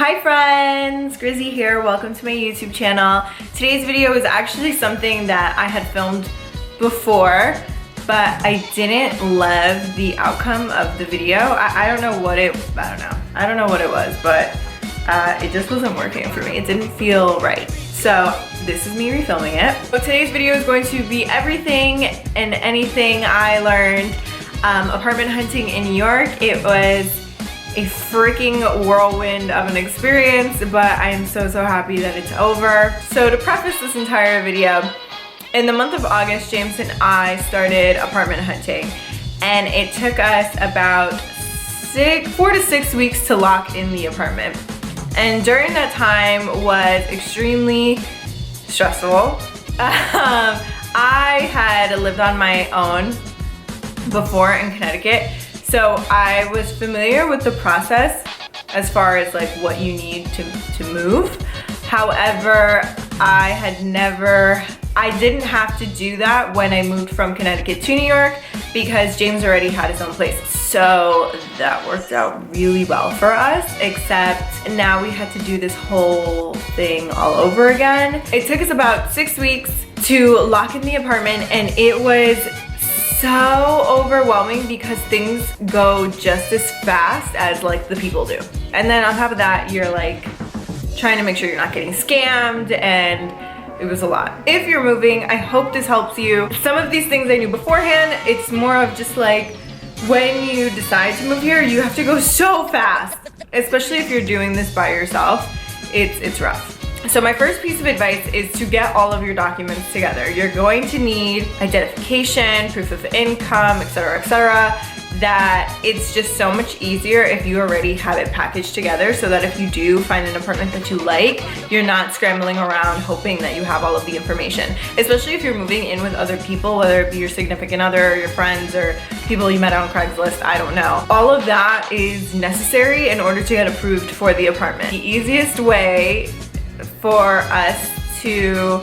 Hi friends, Grizzy here. Welcome to my YouTube channel. Today's video is actually something that I had filmed before, but I didn't love the outcome of the video. I don't know what it was, but it just wasn't working for me. It didn't feel right. So this is me refilming it. So today's video is going to be everything and anything I learned apartment hunting in New York. It was a freaking whirlwind of an experience, but I am so happy that it's over. So to preface this entire video, in the month of August, James and I started apartment hunting, and it took us about 4 to 6 weeks to lock in the apartment. And during that time was extremely stressful. I had lived on my own before in Connecticut, so I was familiar with the process as far as like what you need to move. However, I didn't have to do that when I moved from Connecticut to New York because James already had his own place. So that worked out really well for us, except now we had to do this whole thing all over again. It took us about 6 weeks to lock in the apartment, and it was so overwhelming because things go just as fast as like the people do. And then on top of that, you're like trying to make sure you're not getting scammed, and it was a lot. If you're moving, I hope this helps you. Some of these things I knew beforehand. It's more of just like when you decide to move here, you have to go so fast, especially if you're doing this by yourself. It's rough. So my first piece of advice is to get all of your documents together. You're going to need identification, proof of income, etc., etc. That it's just so much easier if you already have it packaged together, so that if you do find an apartment that you like, you're not scrambling around hoping that you have all of the information. Especially if you're moving in with other people, whether it be your significant other, or your friends, or people you met on Craigslist, I don't know. All of that is necessary in order to get approved for the apartment. The easiest way for us to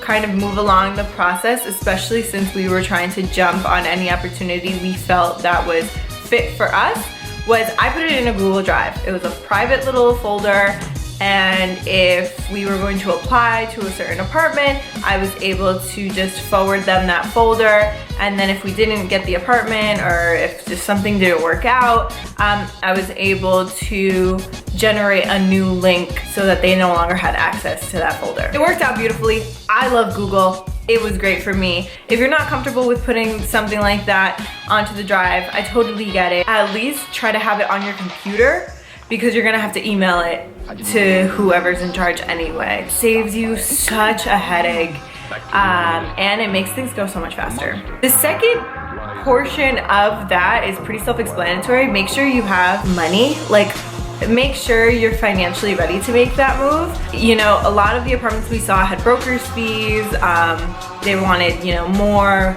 kind of move along the process, especially since we were trying to jump on any opportunity we felt that was fit for us, was I put it in a Google Drive. It was a private little folder, and if we were going to apply to a certain apartment, I was able to just forward them that folder, and then if we didn't get the apartment, or if just something didn't work out, I was able to generate a new link so that they no longer had access to that folder. It worked out beautifully. I love Google. It was great for me. If you're not comfortable with putting something like that onto the drive, I totally get it. At least try to have it on your computer, because you're gonna have to email it to whoever's in charge anyway. It saves you such a headache, and it makes things go so much faster. The second portion of that is pretty self-explanatory. Make sure you have money. Like, make sure you're financially ready to make that move. You know, a lot of the apartments we saw had broker's fees. They wanted, you know, more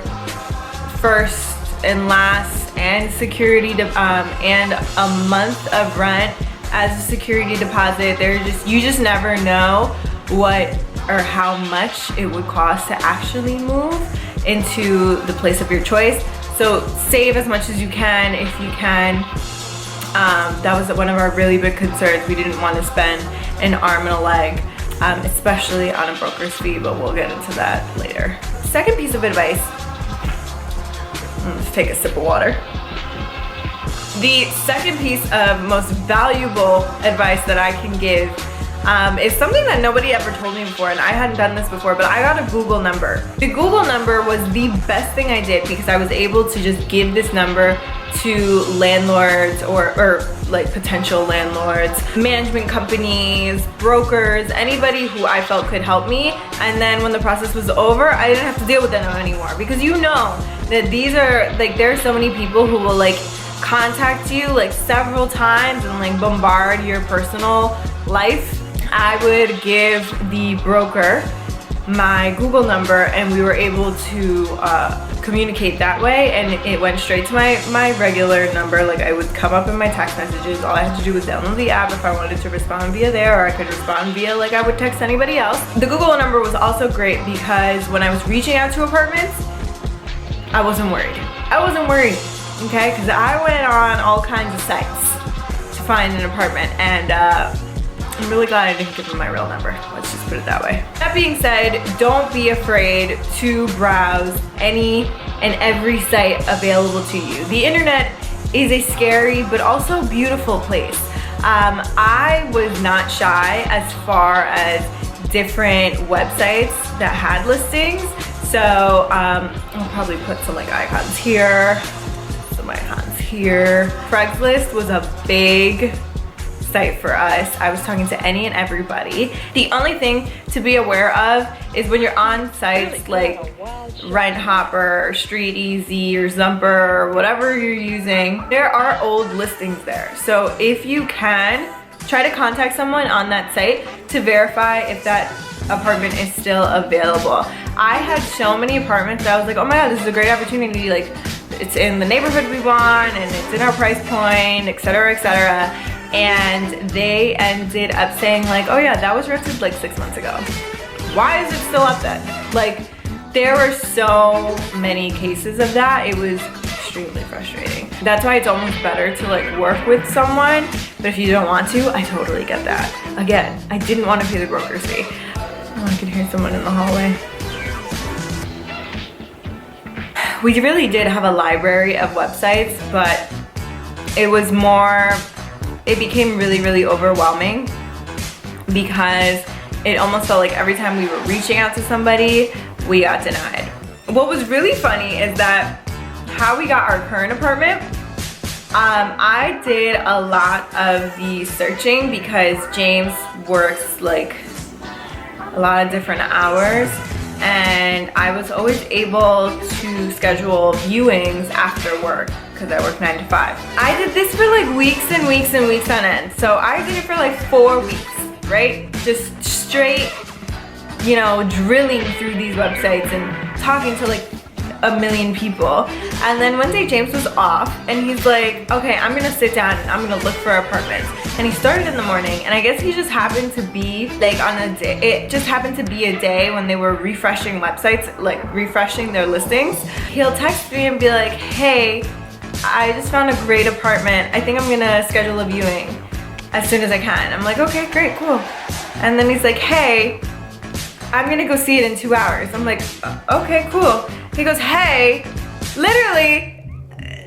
first and last and security and a month of rent as a security deposit. You just never know what or how much it would cost to actually move into the place of your choice. So save as much as you can if you can. That was one of our really big concerns. We didn't want to spend an arm and a leg, especially on a broker's fee, but we'll get into that later. Second piece of advice, let's take a sip of water. The second piece of most valuable advice that I can give is something that nobody ever told me before, and I hadn't done this before, but I got a Google number. The Google number was the best thing I did because I was able to just give this number to landlords or like potential landlords, management companies, brokers, anybody who I felt could help me. And then when the process was over, I didn't have to deal with them anymore, because you know that these are like, there are so many people who will like contact you like several times and like bombard your personal life. I would give the broker my Google number, and we were able to communicate that way, and it went straight to my regular number. Like, I would come up in my text messages. All I had to do was download the app if I wanted to respond via there, or I could respond via like I would text anybody else. The Google number was also great because when I was reaching out to apartments, I wasn't worried. Okay, because I went on all kinds of sites to find an apartment, and I'm really glad I didn't give him my real number. Let's just put it that way. That being said, don't be afraid to browse any and every site available to you. The internet is a scary but also beautiful place. I was not shy as far as different websites that had listings. So I'll probably put some like icons here, some icons here. Craigslist was a big site for us. I was talking to any and everybody. The only thing to be aware of is when you're on sites like Rent Hopper or Street Easy or Zumper or whatever you're using, there are old listings there. So if you can, try to contact someone on that site to verify if that apartment is still available. I had so many apartments that I was like, oh my god, this is a great opportunity. Like, it's in the neighborhood we want and it's in our price point, etc., etc. And they ended up saying like, oh yeah, that was rented like 6 months ago. Why is it still up then? Like, there were so many cases of that. It was extremely frustrating. That's why it's almost better to like work with someone, but if you don't want to, I totally get that. Again, I didn't want to pay the broker's fee. Oh, I can hear someone in the hallway. We really did have a library of websites, but it was more, it became really, really overwhelming because it almost felt like every time we were reaching out to somebody, we got denied. What was really funny is that how we got our current apartment, I did a lot of the searching because James works like a lot of different hours, and I was always able to schedule viewings after work because I work 9 to 5. I did this for like weeks and weeks and weeks on end. So I did it for like 4 weeks, right? Just straight, you know, drilling through these websites and talking to like a million people. And then one day James was off and he's like, okay, I'm gonna sit down and I'm gonna look for apartments. And he started in the morning, and I guess he just happened to be like on a day, it just happened to be a day when they were refreshing websites, like refreshing their listings. He'll text me and be like, hey, I just found a great apartment. I think I'm gonna schedule a viewing as soon as I can. I'm like, okay, great, cool. And then he's like, hey, I'm gonna go see it in 2 hours. I'm like, okay, cool. He goes, hey, literally,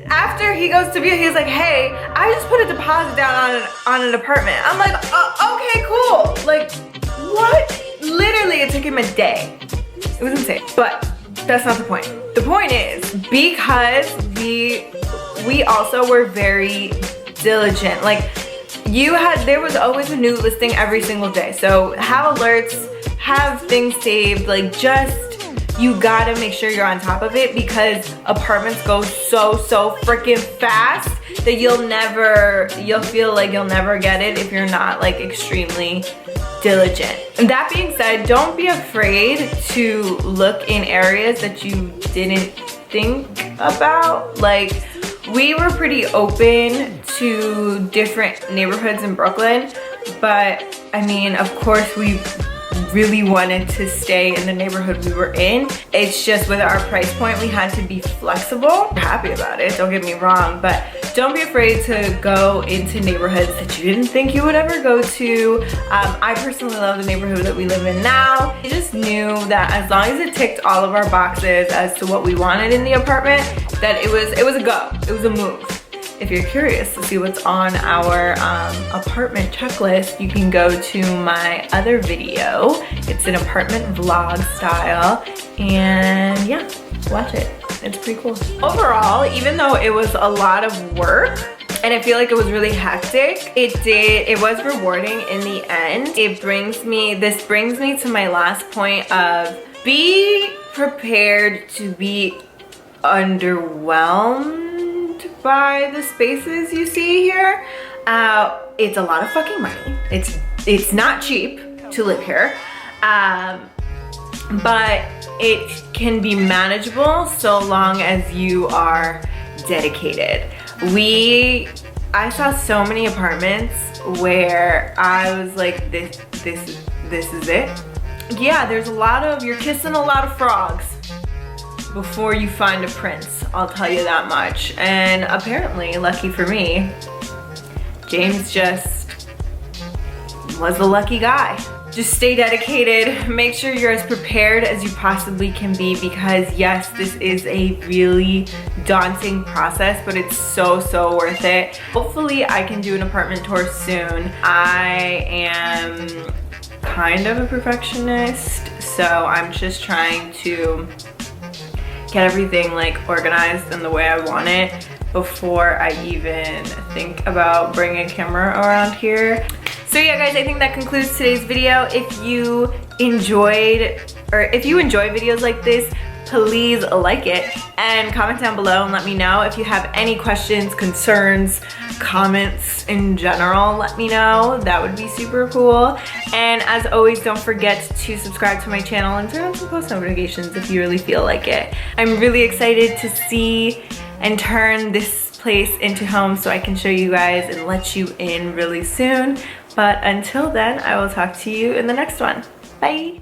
after he goes to view, he's like, hey, I just put a deposit down on an apartment. I'm like, okay, cool. Like, what? Literally, it took him a day. It was insane. But that's not the point. The point is, because we also were very diligent. Like, there was always a new listing every single day. So have alerts, have things saved, like just, you gotta make sure you're on top of it because apartments go so freaking fast that you'll feel like you'll never get it if you're not like extremely diligent. And that being said, don't be afraid to look in areas that you didn't think about. Like, we were pretty open to different neighborhoods in Brooklyn, but I mean, of course we really wanted to stay in the neighborhood we were in. It's just with our price point, we had to be flexible. We're happy about it, don't get me wrong, but don't be afraid to go into neighborhoods that you didn't think you would ever go to. I personally love the neighborhood that we live in now. I just knew that as long as it ticked all of our boxes as to what we wanted in the apartment, that it was a go, it was a move. If you're curious to see what's on our apartment checklist, you can go to my other video. It's an apartment vlog style, and yeah, watch it. It's pretty cool. Overall, even though it was a lot of work, and I feel like it was really hectic, it was rewarding in the end. This brings me to my last point of be prepared to be underwhelmed by the spaces you see here. It's a lot of fucking money. It's not cheap to live here, but it can be manageable so long as you are dedicated. I saw so many apartments where I was like, this is it. Yeah, you're kissing a lot of frogs before you find a prince, I'll tell you that much. And apparently, lucky for me, James just was the lucky guy. Just stay dedicated, make sure you're as prepared as you possibly can be, because yes, this is a really daunting process, but it's so worth it. Hopefully I can do an apartment tour soon. I am kind of a perfectionist, so I'm just trying to get everything like organized in the way I want it before I even think about bringing a camera around here. So yeah guys, I think that concludes today's video. If you enjoy videos like this, please like it and comment down below and let me know. If you have any questions, concerns, comments in general, let me know. That would be super cool. And as always, don't forget to subscribe to my channel and turn on some post notifications if you really feel like it. I'm really excited to see and turn this place into home so I can show you guys and let you in really soon. But until then, I will talk to you in the next one. Bye.